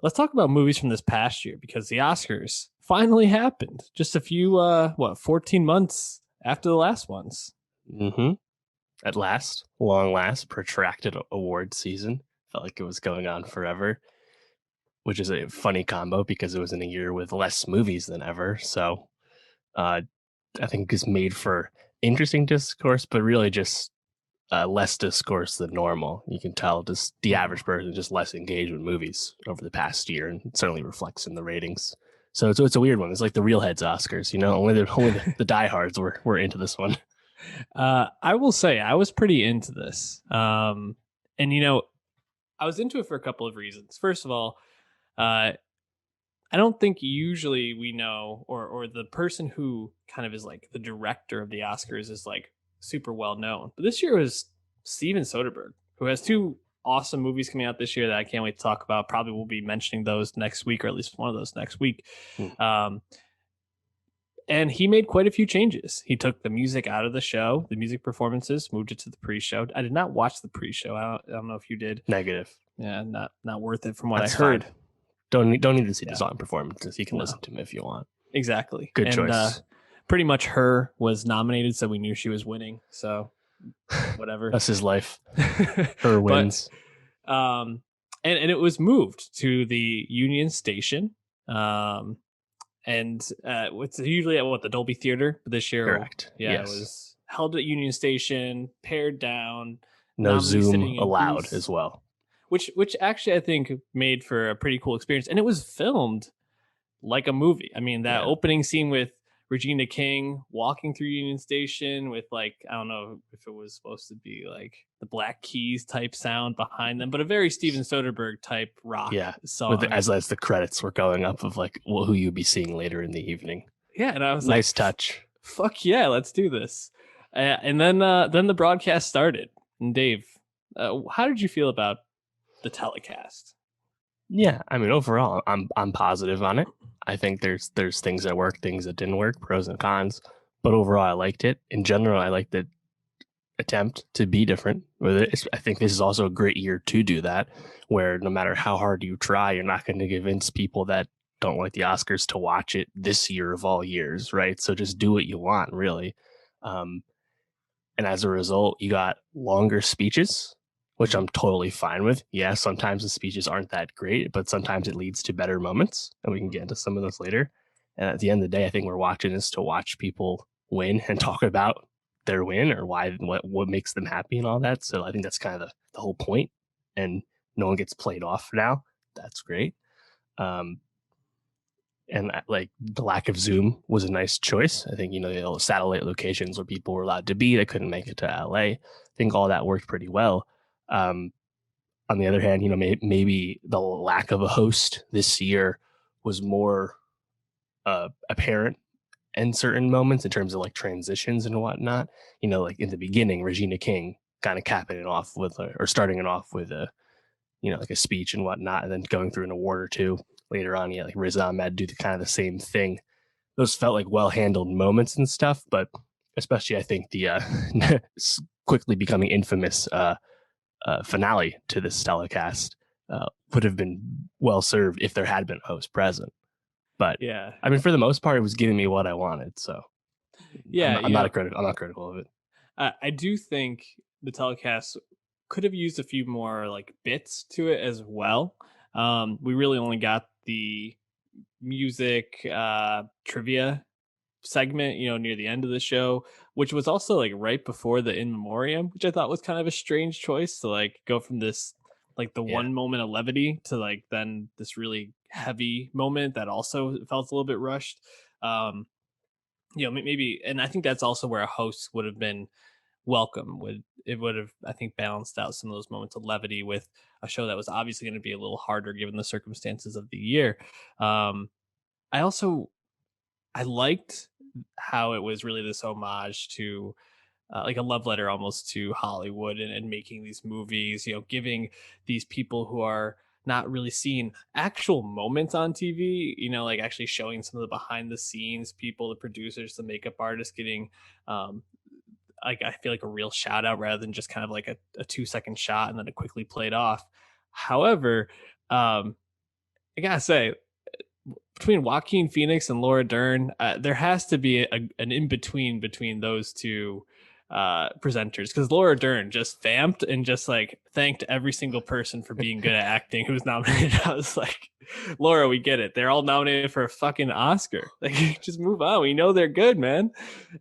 let's talk about movies from this past year because the Oscars finally happened. Just a few, 14 months after the last ones. Mm-hmm. At last, long last, protracted award season. Felt like it was going on forever, which is a funny combo because it was in a year with less movies than ever. So uh, I think it's made for interesting discourse, but really just less discourse than normal. You can tell just the average person just less engaged with movies over the past year, and it certainly reflects in the ratings. So it's a weird one. It's like the real heads Oscars, you know. Only the diehards were into this one. I will say I was pretty into this. And I was into it for a couple of reasons. First of all, uh, I don't think usually we know, or the person who kind of is like the director of the Oscars is like super well known. But this year was Steven Soderbergh, who has two awesome movies coming out this year that I can't wait to talk about. Probably will be mentioning those next week, or at least one of those next week. Hmm. Um, and he made quite a few changes. He took the music out of the show, the music performances, moved it to the pre-show. I did not watch the pre-show. I don't know if you did. Negative. Yeah, not worth it from what That's I heard. fine. Don't need to see the Yeah. song performances. You can No. listen to them if you want. Exactly. Good And choice. pretty much Her was nominated, so we knew she was winning. So whatever. That's his life. Her wins. But, and it was moved to the Union Station. And it's usually at the Dolby Theater, but this year, Correct. yeah, Yes. it was held at Union Station, pared down, No nominally Zoom sitting in allowed booths, as well. which actually I think made for a pretty cool experience, and it was filmed like a movie. I mean, that opening scene with Regina King walking through Union Station with, like, I don't know if it was supposed to be like the Black Keys type sound behind them, but a very Steven Soderbergh type rock song. As the credits were going up of like who you'd be seeing later in the evening. Yeah, and I was nice like, touch. Fuck yeah, let's do this. And then the broadcast started. And Dave, how did you feel about the telecast? Yeah, I mean, overall, I'm positive on it. I think there's things that work, things that didn't work, pros and cons. But overall, I liked it. In general, I liked the attempt to be different with it. I think this is also a great year to do that, where no matter how hard you try, you're not going to convince people that don't like the Oscars to watch it this year of all years, right? So just do what you want, really. And as a result, you got longer speeches, which I'm totally fine with. Yeah, sometimes the speeches aren't that great, but sometimes it leads to better moments, and we can get into some of those later. And at the end of the day, I think we're watching this to watch people win and talk about their win or what makes them happy and all that. So I think that's kind of the whole point. And no one gets played off now. That's great. And like the lack of Zoom was a nice choice. I think, the satellite locations where people were allowed to be that couldn't make it to LA. I think all that worked pretty well. On the other hand, maybe the lack of a host this year was more apparent in certain moments in terms of like transitions and whatnot. Like in the beginning, Regina King kind of capping it off with or starting it off with a like a speech and whatnot, and then going through an award or two later on. Yeah, like Riz Ahmed do the kind of the same thing. Those felt like well handled moments and stuff, but especially I think the quickly becoming infamous finale to this telecast would have been well served if there had been a host present. But yeah, I mean, for the most part, it was giving me what I wanted. So yeah, I'm not critical of it. I do think the telecast could have used a few more like bits to it as well. We really only got the music trivia segment, near the end of the show, which was also like right before the in memoriam, which I thought was kind of a strange choice to like go from this like the one moment of levity to like then this really heavy moment that also felt a little bit rushed. Maybe, and I think that's also where a host would have been welcome. Would have, I think, balanced out some of those moments of levity with a show that was obviously going to be a little harder given the circumstances of the year. I also I liked how it was really this homage to like a love letter almost to Hollywood and making these movies, giving these people who are not really seeing actual moments on TV, like actually showing some of the behind the scenes people, the producers, the makeup artists getting um, like I feel like a real shout out rather than just kind of like a 2-second shot and then it quickly played off. However, um, I gotta say, between Joaquin Phoenix and Laura Dern, there has to be an in between those two presenters, because Laura Dern just vamped and just like thanked every single person for being good at acting who was nominated. I was like, Laura, we get it. They're all nominated for a fucking Oscar. Like, just move on. We know they're good, man.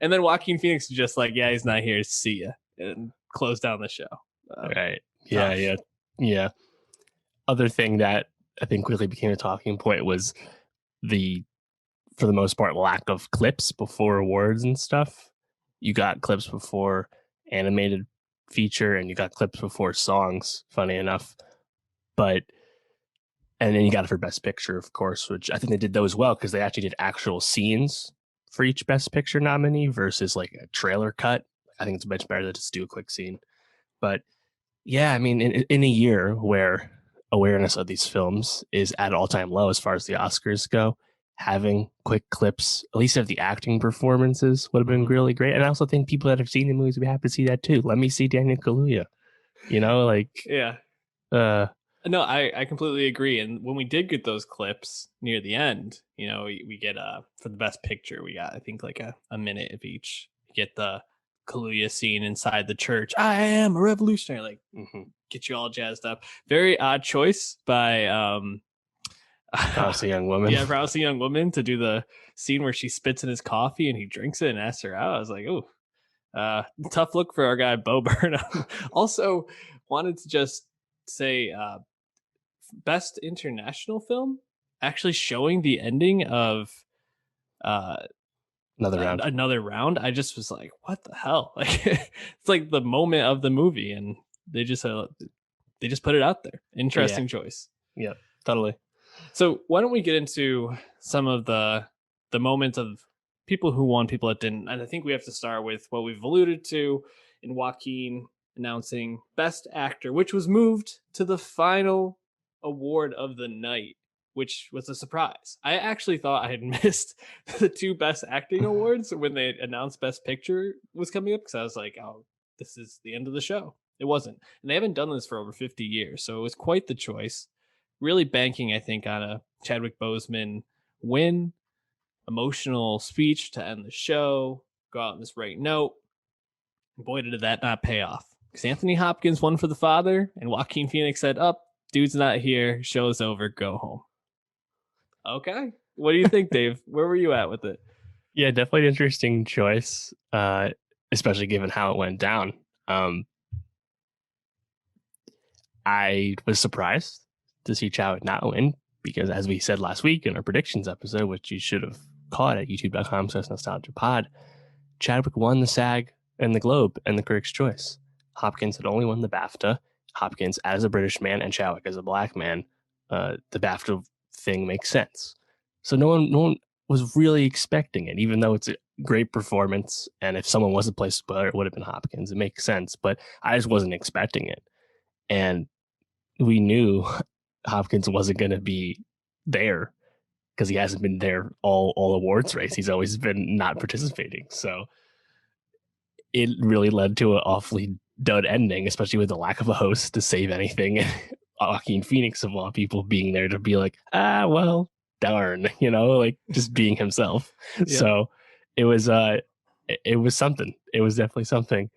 And then Joaquin Phoenix was just like, yeah, he's not here. See ya, and close down the show. Right. Yeah. Tough. Yeah. Yeah. Other thing that I think quickly became a talking point was the, for the most part, lack of clips before awards and stuff. You got clips before animated feature and you got clips before songs, funny enough. But, and then you got it for Best Picture, of course, which I think they did those well because they actually did actual scenes for each Best Picture nominee versus like a trailer cut. I think it's much better to just do a quick scene. But yeah, I mean, in a year where awareness of these films is at all-time low as far as the Oscars go, having quick clips, at least of the acting performances, would have been really great. And I also think people that have seen the movies would be happy to see that too. Let me see Daniel Kaluuya. You know, like Yeah. uh No, I completely agree. And when we did get those clips near the end, we get for the best picture, we got I think like a minute of each. You get the Kaluuya scene inside the church. I am a revolutionary. Like, get you all jazzed up. Very odd choice by Promised a Young Woman. yeah, Promised a Young Woman to do the scene where she spits in his coffee and he drinks it and asks her out. I was like, oh, tough look for our guy Bo Burnham. Also, wanted to just say best international film, actually showing the ending of uh Another round. I just was like, what the hell? Like, it's like the moment of the movie, and they just put it out there. Interesting choice. Yeah, totally. So why don't we get into some of the moments of people who won, people that didn't. And I think we have to start with what we've alluded to in Joaquin announcing Best Actor, which was moved to the final award of the night, which was a surprise. I actually thought I had missed the two Best Acting awards when they announced Best Picture was coming up, because I was like, oh, this is the end of the show. It wasn't. And they haven't done this for over 50 years, so it was quite the choice. Really banking, I think, on a Chadwick Boseman win, emotional speech to end the show, go out on this right note. Boy, did that not pay off. Because Anthony Hopkins won for the father, and Joaquin Phoenix said, up, dude's not here, show's over, go home. Okay. What do you think, Dave? Where were you at with it? Yeah, definitely an interesting choice, especially given how it went down. I was surprised to see Chadwick not win because, as we said last week in our predictions episode, which you should have caught at youtube.com/nostalgiapod, Chadwick won the SAG and the Globe and the Critics' Choice. Hopkins had only won the BAFTA. Hopkins, as a British man, and Chadwick as a black man, the BAFTA thing makes sense. So no one was really expecting it, even though it's a great performance. And if someone was a place spoiler, it would have been Hopkins. It makes sense, but I just wasn't expecting it. And we knew Hopkins wasn't going to be there because he hasn't been there all awards race. He's always been not participating. So it really led to an awfully dud ending, especially with the lack of a host to save anything. Joaquin Phoenix, of all people, being there to be like, well, darn, like just being himself. Yeah. So it was something. It was definitely something,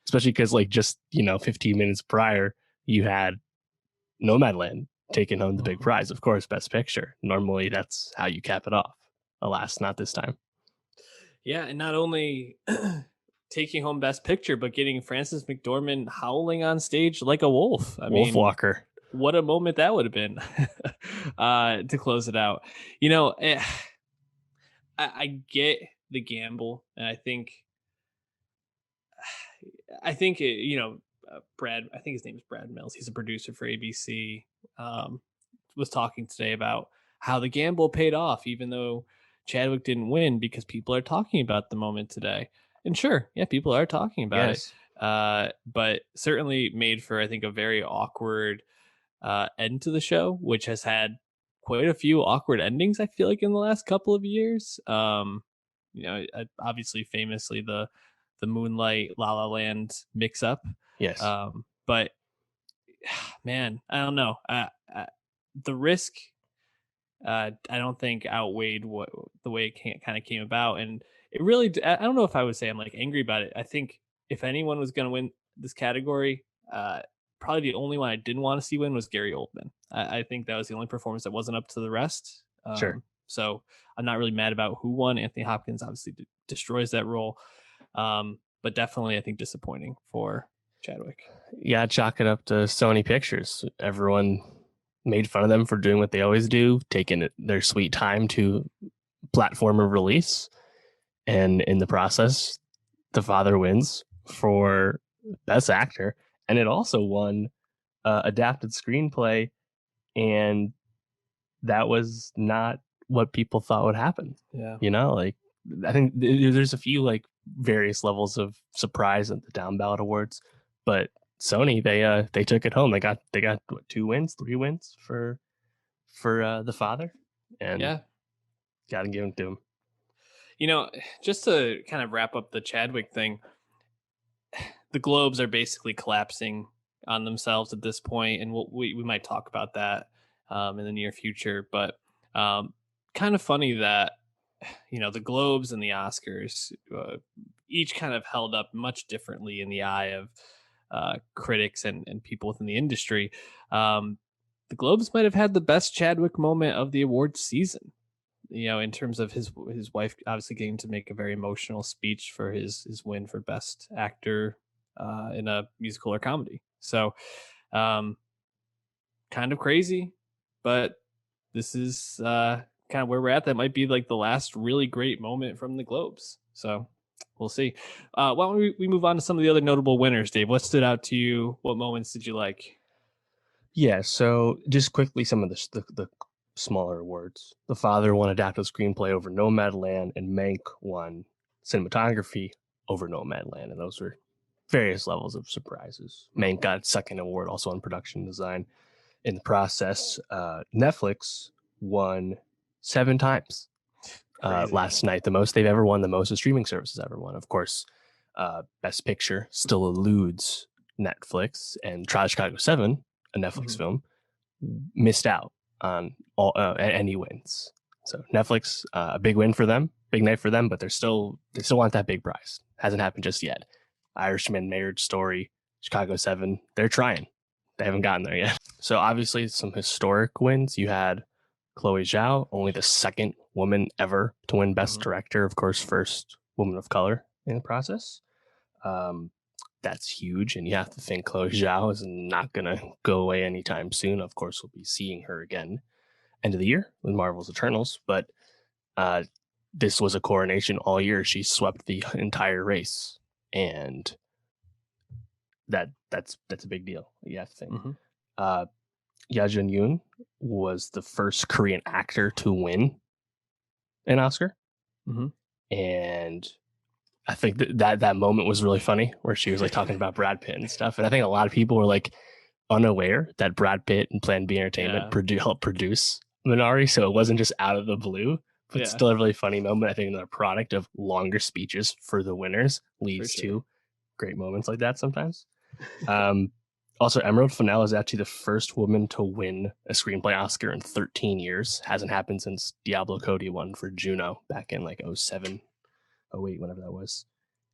especially because like just 15 minutes prior, you had Nomadland taking home the big prize, of course, Best Picture. Normally, that's how you cap it off. Alas, not this time. Yeah, and not only taking home Best Picture, but getting Frances McDormand howling on stage like a wolf. I mean, Walker. What a moment that would have been to close it out. I get the gamble, and I think Brad, I think his name is Brad Mills. He's a producer for ABC. Was talking today about how the gamble paid off, even though Chadwick didn't win, because people are talking about the moment today. And sure, yeah, people are talking about it. But certainly made for, I think, a very awkward end to the show, which has had quite a few awkward endings, I feel like, in the last couple of years. Obviously, famously, the Moonlight La La Land mix up. Yes. But man, I don't know. The risk I don't think outweighed what the way it kind of came about, and it really. I don't know if I would say I'm like angry about it. I think if anyone was going to win this category, probably the only one I didn't want to see win was Gary Oldman. I think that was the only performance that wasn't up to the rest. Sure. So I'm not really mad about who won. Anthony Hopkins obviously destroys that role, but definitely I think disappointing for Chadwick. Yeah, chalk it up to Sony Pictures. Everyone made fun of them for doing what they always do, taking their sweet time to platform a release. And in the process, the father wins for Best Actor. And it also won adapted screenplay. And that was not what people thought would happen. Yeah. You know, like, I think there's a few like various levels of surprise at the down ballot awards, but Sony, they took it home. They got what, 2 wins, 3 wins for the father, and Yeah. gotta give them to him. Just to kind of wrap up the Chadwick thing, the Globes are basically collapsing on themselves at this point, and we might talk about that in the near future. But kind of funny that the Globes and the Oscars each kind of held up much differently in the eye of critics and people within the industry. The Globes might have had the best Chadwick moment of the awards season. In terms of his wife obviously getting to make a very emotional speech for his win for best actor in a musical or comedy. So, kind of crazy, but this is kind of where we're at. That might be like the last really great moment from the Globes. So we'll see. Why don't we move on to some of the other notable winners, Dave? What stood out to you? What moments did you like? Yeah, so just quickly, some of the smaller awards. The father won adapted screenplay over Nomadland, and Mank won cinematography over Nomadland, and those were various levels of surprises. Mank got second award also on production design. In the process, Netflix won 7 times last night, the most they've ever won, the most a streaming services ever won. Of course, Best Picture still eludes Netflix, and Trial of Chicago 7, a Netflix film, missed out on all any wins. So Netflix, a big win for them, big night for them, but they still want that big prize. Hasn't happened just yet. Irishman, Marriage Story, Chicago 7, they're trying. They haven't gotten there yet. So obviously some historic wins. You had Chloe Zhao, only the second woman ever to win Best Director. Of course, first woman of color in the process. That's huge, and you have to think Chloe Zhao is not going to go away anytime soon. Of course, we'll be seeing her again end of the year with Marvel's Eternals, but this was a coronation all year. She swept the entire race, and that's a big deal. You have to think. Yuh-jung was the first Korean actor to win an Oscar, and I think that moment was really funny where she was like talking about Brad Pitt and stuff. And I think a lot of people were like unaware that Brad Pitt and Plan B Entertainment helped produce Minari. So it wasn't just out of the blue, but still a really funny moment. I think the product of longer speeches for the winners leads to great moments like that sometimes. Also, Emerald Fennell is actually the first woman to win a screenplay Oscar in 13 years. Hasn't happened since Diablo Cody won for Juno back in like 07. 08, whatever that was.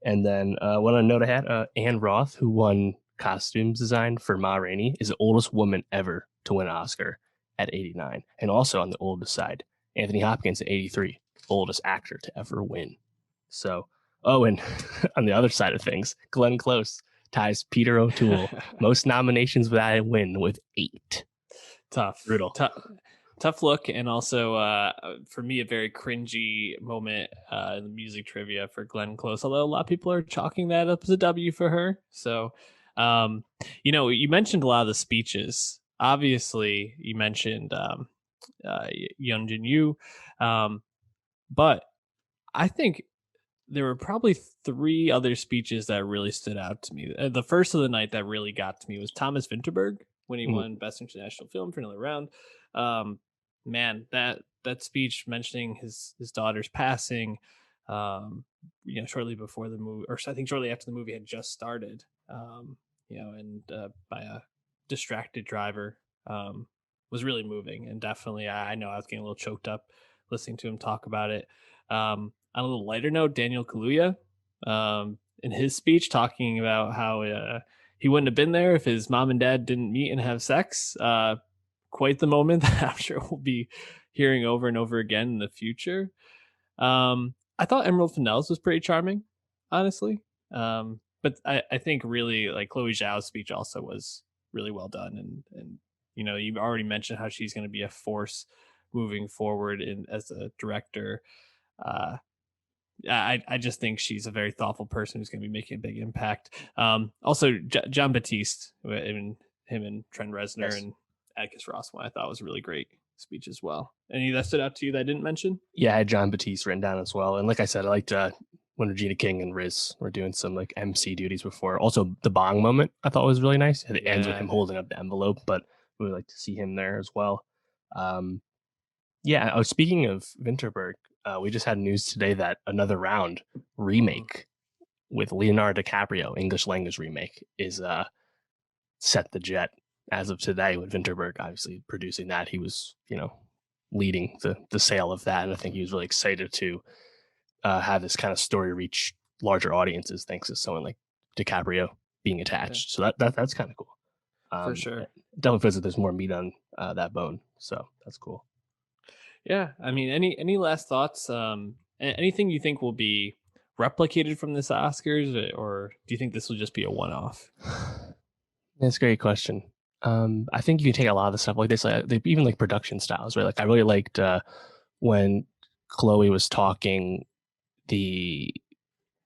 And then one other note I had, Anne Roth, who won costumes design for Ma Rainey, is the oldest woman ever to win an Oscar at 89. And also on the oldest side, Anthony Hopkins at 83, oldest actor to ever win. So, and on the other side of things, Glenn Close ties Peter O'Toole, most nominations without a win, with 8. Tough. Brutal. Tough look, and also for me a very cringy moment in the music trivia for Glenn Close, although a lot of people are chalking that up as a W for her. So you mentioned a lot of the speeches. Obviously you mentioned Young but I think there were probably 3 other speeches that really stood out to me. The first of the night that really got to me was Thomas Winterberg when he won Best International Film for another round. Man, that speech mentioning his daughter's passing, shortly before the movie, or I think shortly after the movie had just started, and by a distracted driver. was really moving, and definitely I know I was getting a little choked up listening to him talk about it. On a little lighter note, Daniel Kaluuya, in his speech talking about how he wouldn't have been there if his mom and dad didn't meet and have sex. Quite the moment that I'm sure we'll be hearing over and over again in the future. I thought Emerald Fennell's was pretty charming, honestly. But I think really like Chloe Zhao's speech also was really well done, and you know, you've already mentioned how she's going to be a force moving forward in as a director. Uh, I just think she's a very thoughtful person who's going to be making a big impact. Also, John Batiste, and him and Trent Reznor Yes. and Atticus Ross, one I thought was a really great speech as well. Any that stood out to you that I didn't mention? Yeah, I had John Batiste written down as well. And like I said, I liked when Regina King and Riz were doing some like MC duties before. Also, the bong moment I thought was really nice. It ends with him holding up the envelope, but we would like to see him there as well. Yeah, speaking of Winterberg, we just had news today that Another Round remake with Leonardo DiCaprio, English language remake, is set the jet as of today, with Winterberg obviously producing that. He was, leading the sale of that, and I think he was really excited to have this kind of story reach larger audiences thanks to someone like DiCaprio being attached. So that's kind of cool. For sure. Definitely feels like there's more meat on that bone, so that's cool. Yeah, I mean, any last thoughts? Anything you think will be replicated from this Oscars, or do you think this will just be a one-off? That's a great question. I think you can take a lot of the stuff like this, even like production styles, right? Like I really liked when Chloe was talking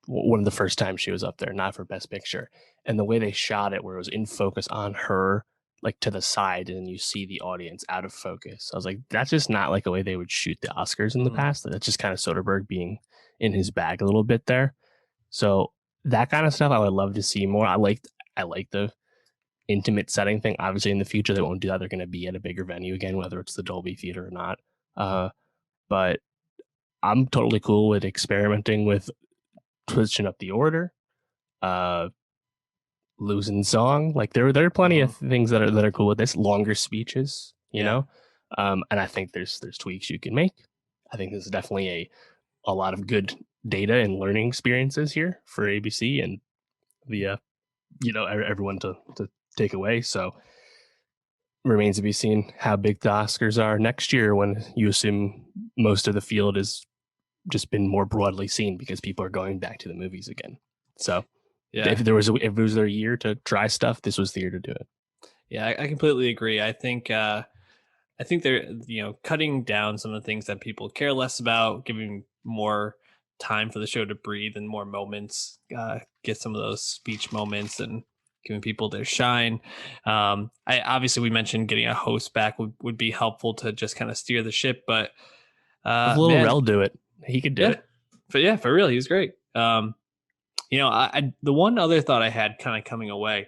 one of the first times she was up there, not for Best Picture, and the way they shot it, where it was in focus on her, like to the side, and you see the audience out of focus. I was like, that's just not like a way they would shoot the Oscars in the past. That's just kind of Soderbergh being in his bag a little bit there. So that kind of stuff I would love to see more. I like the intimate setting thing. Obviously, in the future, they won't do that. They're going to be at a bigger venue again, whether it's the Dolby Theater or not. But I'm totally cool with experimenting with switching up the order, losing song. Like there are plenty of things that are cool with this. Longer speeches, you know, and I think there's tweaks you can make. I think this is definitely a lot of good data and learning experiences here for ABC and the everyone to take away. So remains to be seen how big the Oscars are next year, when you assume most of the field has just been more broadly seen because people are going back to the movies again. So if it was their year to try stuff, this was the year to do it. Yeah, I completely agree. I think they're cutting down some of the things that people care less about, giving more time for the show to breathe and more moments, get some of those speech moments and giving people their shine. We mentioned getting a host back would be helpful to just kind of steer the ship, but Rel do it. He could do it. But for real, he was great. The one other thought I had kind of coming away,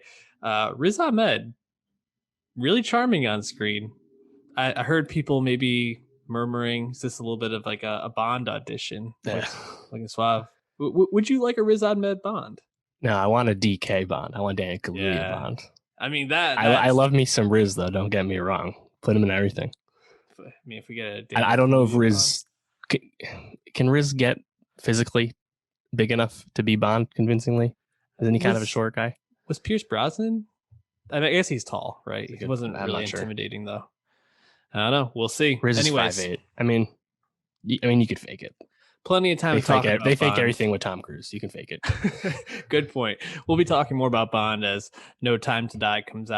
Riz Ahmed, really charming on screen. I heard people maybe murmuring, is this a little bit of like a Bond audition? Yeah. Like a suave. Would you like a Riz Ahmed Bond? No, I want a DK Bond. I want Daniel Kaluuya Bond. I mean, I love me some Riz, though. Don't get me wrong. Put him in everything. I mean, if we get I don't know if Riz... Can Riz get physically big enough to be Bond convincingly? Isn't he kind of a short guy? Was Pierce Brosnan? I mean, I guess he's tall, right? He wasn't really intimidating, though. I don't know. We'll see. Riz is 5'8". I mean, you could fake it. Plenty of time to talk about They fake everything with Tom Cruise. You can fake it. Good point. We'll be talking more about Bond as No Time to Die comes out.